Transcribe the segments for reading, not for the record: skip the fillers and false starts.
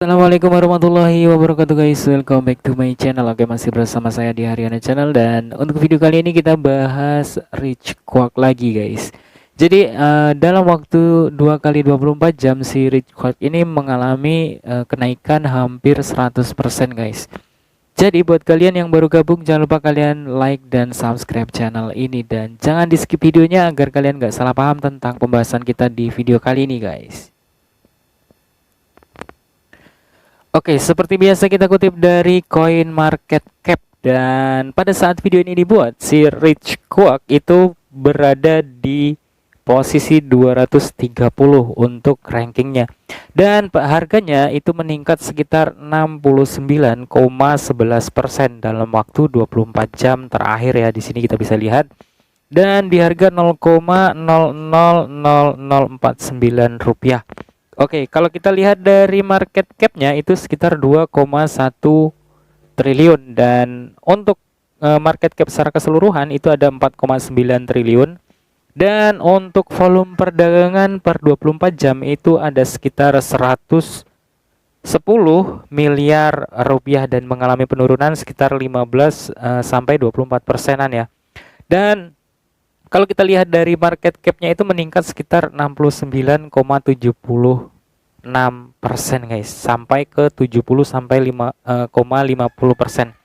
Assalamualaikum warahmatullahi wabarakatuh guys. Welcome back to my channel. Oke, masih bersama saya di Haryana Channel. Dan untuk video kali ini kita bahas Rich Quack lagi guys. Jadi dalam waktu 2 kali 24 jam si Rich Quack ini mengalami kenaikan hampir 100% guys. Jadi buat kalian yang baru gabung, jangan lupa kalian like dan subscribe channel ini. Dan jangan di skip videonya agar kalian gak salah paham tentang pembahasan kita di video kali ini guys. Oke, seperti biasa kita kutip dari Coin Market Cap, dan pada saat video ini dibuat, si Rich Quack itu berada di posisi 230 untuk rankingnya, dan harganya itu meningkat sekitar 69,11% dalam waktu 24 jam terakhir ya. Di sini kita bisa lihat, dan di harga 0,000049 rupiah. Oke, kalau kita lihat dari market cap-nya itu sekitar 2,1 triliun, dan untuk market cap secara keseluruhan itu ada 4,9 triliun, dan untuk volume perdagangan per 24 jam itu ada sekitar 110 miliar rupiah dan mengalami penurunan sekitar 15 sampai 24 persenan ya. Dan kalau kita lihat dari market cap-nya itu meningkat sekitar 69,76% guys, sampai ke 70 sampai 5,50%.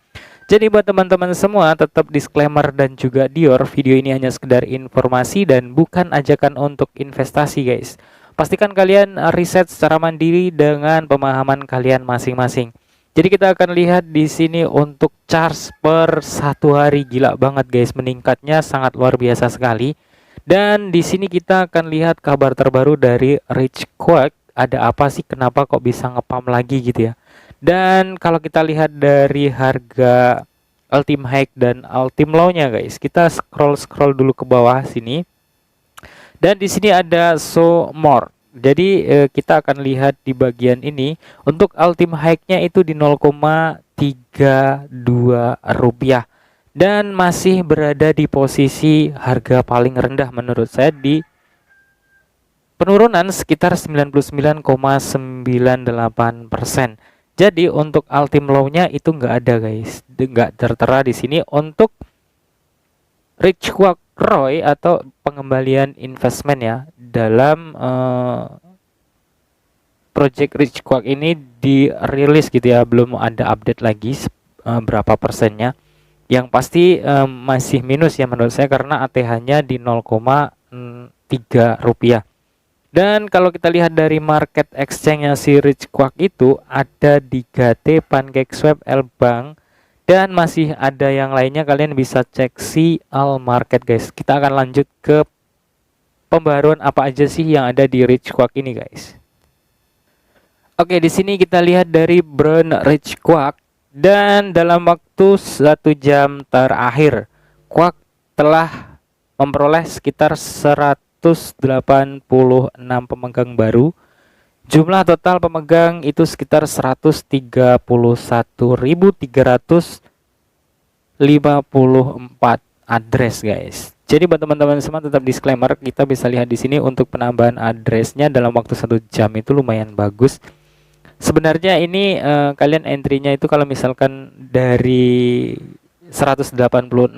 Jadi buat teman-teman semua, tetap disclaimer dan juga Dior, video ini hanya sekedar informasi dan bukan ajakan untuk investasi guys. Pastikan kalian riset secara mandiri dengan pemahaman kalian masing-masing. Jadi kita akan lihat di sini untuk charge per 1 hari, gila banget guys, meningkatnya sangat luar biasa sekali. Dan di sini kita akan lihat kabar terbaru dari Rich Quack. Ada apa sih, kenapa kok bisa ngepam lagi gitu ya. Dan kalau kita lihat dari harga ultimate high dan ultimate low-nya guys, kita scroll dulu ke bawah sini. Dan di sini ada show more. Jadi kita akan lihat di bagian ini untuk ultimate high-nya itu di 0,32 rupiah, dan masih berada di posisi harga paling rendah menurut saya, di penurunan sekitar 99,98%. Jadi untuk ultimate low-nya itu nggak ada guys, nggak tertera di sini. Untuk Rich Quack Roy atau pengembalian investment ya, dalam project Rich Quack ini dirilis gitu ya, belum ada update lagi berapa persennya. Yang pasti masih minus ya menurut saya, karena ATH-nya di 0,3 rupiah. Dan kalau kita lihat dari market exchange-nya si Rich Quack itu ada di GT, PancakeSwap, Lbank, dan masih ada yang lainnya. Kalian bisa cek si All Market guys. Kita akan lanjut ke pembaruan apa aja sih yang ada di Rich Quack ini guys. Oke, di sini kita lihat dari brand Rich Quack, dan dalam waktu 1 jam terakhir Quack telah memperoleh sekitar 186 pemegang baru. Jumlah total pemegang itu sekitar 131.354 address guys. Jadi buat teman-teman semua, tetap disclaimer, kita bisa lihat di sini untuk penambahan addressnya dalam waktu 1 jam itu lumayan bagus. Sebenarnya ini kalian entry-nya itu kalau misalkan dari 186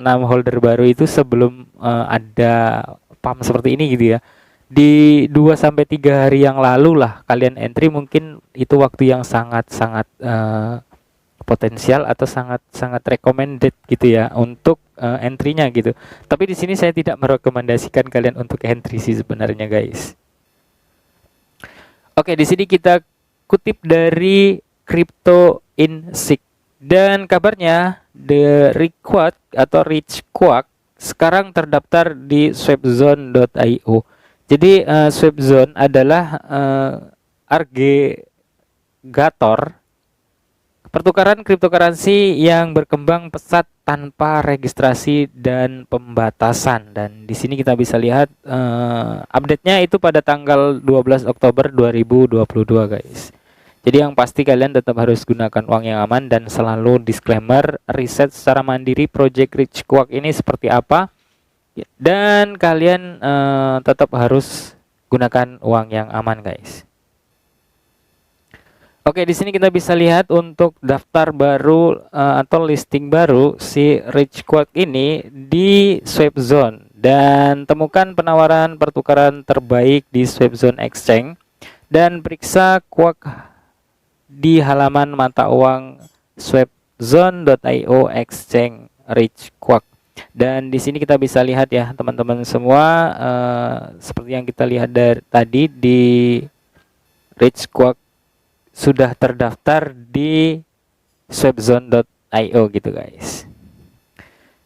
holder baru itu sebelum ada pump seperti ini gitu ya, di 2-3 hari yang lalu lah kalian entry, mungkin itu waktu yang sangat-sangat potensial atau sangat-sangat recommended gitu ya untuk entry-nya gitu. Tapi di sini saya tidak merekomendasikan kalian untuk entry sih sebenarnya guys. Oke, di sini kita kutip dari Crypto Insight, dan kabarnya The Rich Quack atau Rich Quack sekarang terdaftar di swapzone.io. Jadi Swapzone adalah agregator pertukaran cryptocurrency yang berkembang pesat tanpa registrasi dan pembatasan. Dan di sini kita bisa lihat update-nya itu pada tanggal 12 Oktober 2022 guys. Jadi yang pasti kalian tetap harus gunakan uang yang aman, dan selalu disclaimer, riset secara mandiri project Rich Quack ini seperti apa, dan kalian tetap harus gunakan uang yang aman guys. Oke, di sini kita bisa lihat untuk daftar baru atau listing baru si Rich Quack ini di Swapzone, dan temukan penawaran pertukaran terbaik di Swapzone Exchange dan periksa Quack di halaman mata uang swapzone.io exchange Rich Quack. Dan di sini kita bisa lihat ya teman-teman semua, seperti yang kita lihat dari tadi di Rich Quack sudah terdaftar di swapzone.io gitu guys.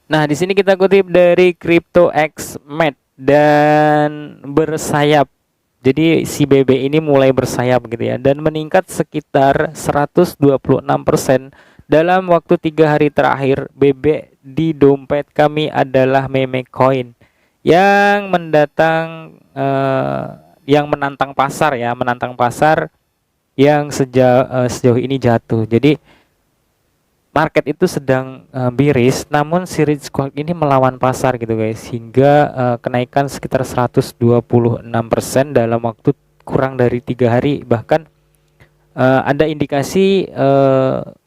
Nah, di sini kita kutip dari CryptoXMed dan bersayap. Jadi si BB ini mulai bersayap gitu ya, dan meningkat sekitar 126% dalam waktu 3 hari terakhir. BB di dompet kami adalah meme coin yang yang menantang pasar ya, menantang pasar yang sejauh ini jatuh. Jadi market itu sedang miris, namun si Rich Quack ini melawan pasar gitu guys, hingga kenaikan sekitar 126% dalam waktu kurang dari 3 hari. Bahkan ada indikasi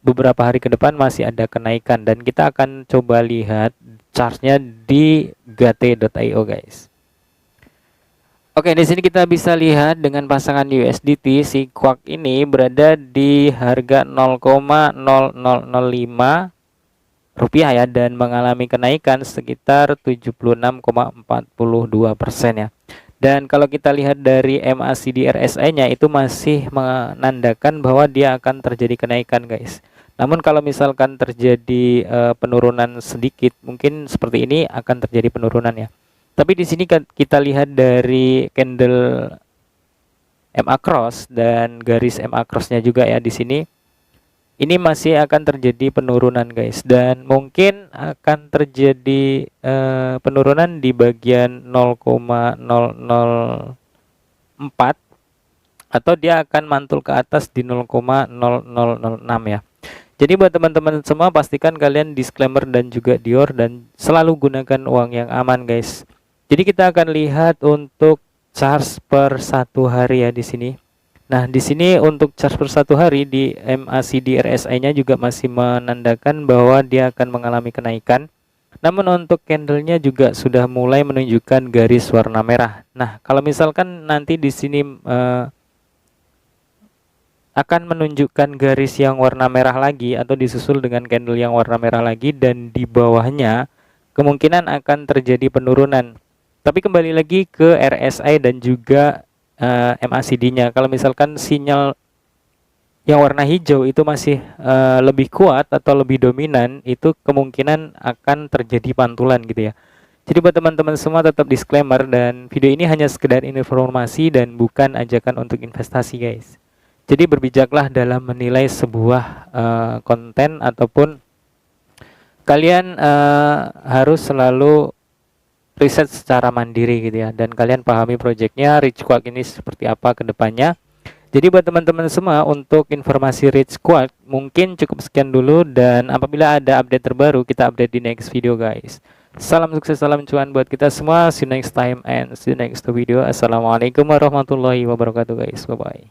beberapa hari ke depan masih ada kenaikan, dan kita akan coba lihat chartnya di gt.io guys. Oke, di sini kita bisa lihat dengan pasangan USDT si Quack ini berada di harga 0,0005 rupiah ya, dan mengalami kenaikan sekitar 76,42% ya. Dan kalau kita lihat dari MACD RSI-nya itu masih menandakan bahwa dia akan terjadi kenaikan guys. Namun kalau misalkan terjadi penurunan sedikit, mungkin seperti ini akan terjadi penurunan ya. Tapi di sini kita lihat dari candle MA cross dan garis MA cross-nya juga ya di sini. Ini masih akan terjadi penurunan guys, dan mungkin akan terjadi penurunan di bagian 0,004, atau dia akan mantul ke atas di 0,0006 ya. Jadi buat teman-teman semua, pastikan kalian disclaimer dan juga Dior, dan selalu gunakan uang yang aman guys. Jadi kita akan lihat untuk charge per 1 hari ya di sini. Nah, di sini untuk charge per 1 hari di MACD RSI-nya juga masih menandakan bahwa dia akan mengalami kenaikan. Namun untuk candlenya juga sudah mulai menunjukkan garis warna merah. Nah, kalau misalkan nanti di sini akan menunjukkan garis yang warna merah lagi, atau disusul dengan candle yang warna merah lagi, dan di bawahnya kemungkinan akan terjadi penurunan. Tapi kembali lagi ke RSI dan juga MACD-nya. Kalau misalkan sinyal yang warna hijau itu masih lebih kuat atau lebih dominan, itu kemungkinan akan terjadi pantulan gitu ya. Jadi buat teman-teman semua, tetap disclaimer, dan video ini hanya sekedar informasi dan bukan ajakan untuk investasi guys. Jadi berbijaklah dalam menilai sebuah konten, ataupun kalian harus selalu riset secara mandiri gitu ya, dan kalian pahami proyeknya Rich Quack ini seperti apa ke depannya. Jadi buat teman-teman semua, untuk informasi Rich Quack mungkin cukup sekian dulu, dan apabila ada update terbaru kita update di next video guys. Salam sukses, salam cuan buat kita semua. See you next time and see you next video. Assalamualaikum warahmatullahi wabarakatuh guys. Bye bye.